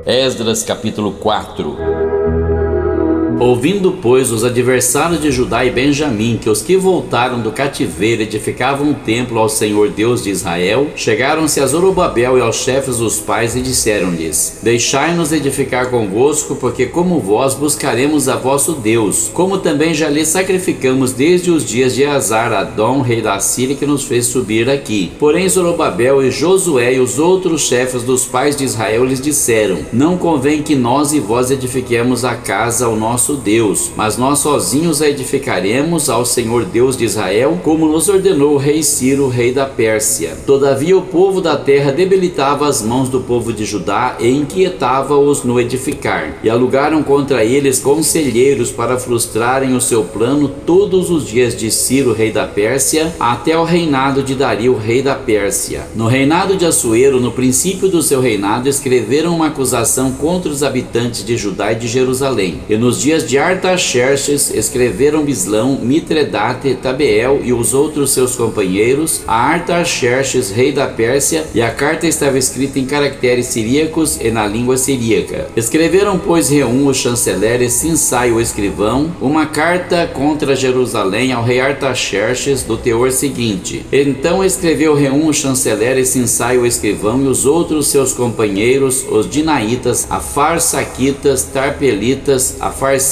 Esdras capítulo 4. Ouvindo, pois, os adversários de Judá e Benjamim que os que voltaram do cativeiro edificavam um templo ao Senhor Deus de Israel, chegaram-se a Zorobabel e aos chefes dos pais e disseram-lhes: Deixai-nos edificar convosco, porque como vós buscaremos a vosso Deus, como também já lhe sacrificamos desde os dias de Azar-Adom, rei da Síria, que nos fez subir aqui. Porém Zorobabel e Josué e os outros chefes dos pais de Israel lhes disseram: Não convém que nós e vós edifiquemos a casa ao nosso Deus, mas nós sozinhos a edificaremos ao Senhor Deus de Israel, como nos ordenou o rei Ciro, rei da Pérsia. Todavia o povo da terra debilitava as mãos do povo de Judá e inquietava-os no edificar, e alugaram contra eles conselheiros para frustrarem o seu plano todos os dias de Ciro, rei da Pérsia, até o reinado de Dario, rei da Pérsia. No reinado de Assuero, no princípio do seu reinado, escreveram uma acusação contra os habitantes de Judá e de Jerusalém. E nos dias de Artaxerxes escreveram Bislão, Mitredate, Tabeel e os outros seus companheiros a Artaxerxes, rei da Pérsia, e a carta estava escrita em caracteres siríacos e na língua siríaca. Escreveram, pois, Reum, o chanceler, e Sinsai, o escrivão, uma carta contra Jerusalém ao rei Artaxerxes, do teor seguinte: Então escreveu Reum, o chanceler, e Sinsai, o escrivão, e os outros seus companheiros, os dinaitas, afarsaquitas, tarpelitas, afarsitas,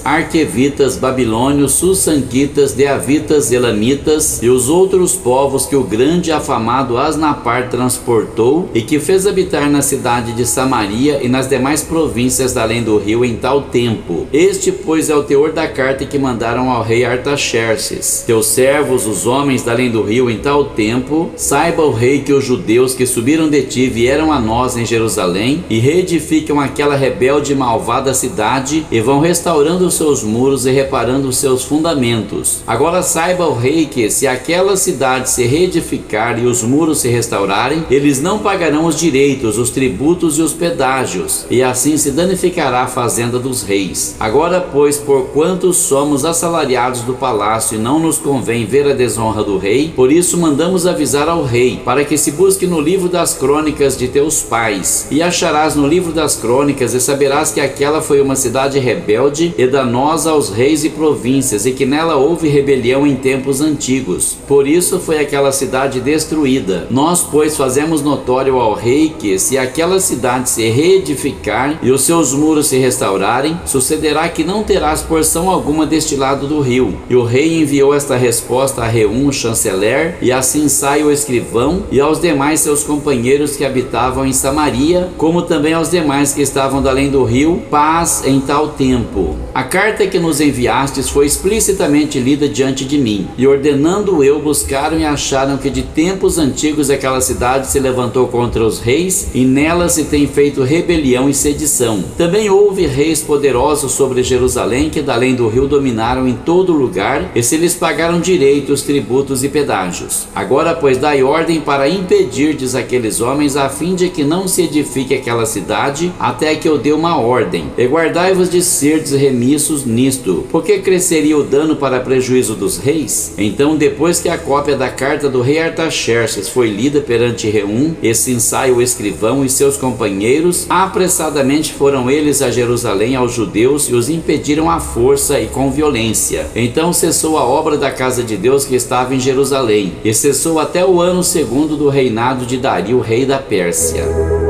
arquevitas, babilônios, sussanquitas, deavitas, elamitas e os outros povos que o grande e afamado Asnapar transportou e que fez habitar na cidade de Samaria e nas demais províncias da além do rio em tal tempo. Este, pois, é o teor da carta que mandaram ao rei Artaxerxes: Teus servos, os homens da além do rio em tal tempo, saiba o rei que os judeus que subiram de ti vieram a nós em Jerusalém e reedificam aquela rebelde e malvada cidade e vão restaurando os seus muros e reparando os seus fundamentos. Agora saiba o rei que, se aquela cidade se reedificar e os muros se restaurarem, eles não pagarão os direitos, os tributos e os pedágios, e assim se danificará a fazenda dos reis. Agora, pois, porquanto somos assalariados do palácio e não nos convém ver a desonra do rei, por isso mandamos avisar ao rei, para que se busque no livro das crônicas de teus pais, e acharás no livro das crônicas, e saberás que aquela foi uma cidade rebelde e danosa aos reis e províncias, e que nela houve rebelião em tempos antigos. Por isso foi aquela cidade destruída. Nós, pois, fazemos notório ao rei que, se aquela cidade se reedificar e os seus muros se restaurarem, sucederá que não terás porção alguma deste lado do rio. E o rei enviou esta resposta a Reum, o chanceler, e a Sinsai, o escrivão, e aos demais seus companheiros que habitavam em Samaria, como também aos demais que estavam da além do rio: paz em tal tempo. A carta que nos enviastes foi explicitamente lida diante de mim, e ordenando eu, buscaram e acharam que de tempos antigos aquela cidade se levantou contra os reis, e nela se tem feito rebelião e sedição. Também houve reis poderosos sobre Jerusalém, que da além do rio dominaram em todo lugar, e se lhes pagaram direitos, tributos e pedágios. Agora, pois, dai ordem para impedirdes aqueles homens, a fim de que não se edifique aquela cidade, até que eu dê uma ordem. E guardai-vos de serdes remissos nisto, porque cresceria o dano para prejuízo dos reis? Então, depois que a cópia da carta do rei Artaxerxes foi lida perante Reum, e Sinsai, o escrivão, e seus companheiros, apressadamente foram eles a Jerusalém aos judeus e os impediram à força e com violência. Então cessou a obra da casa de Deus que estava em Jerusalém, e cessou até o ano segundo do reinado de Dario, rei da Pérsia.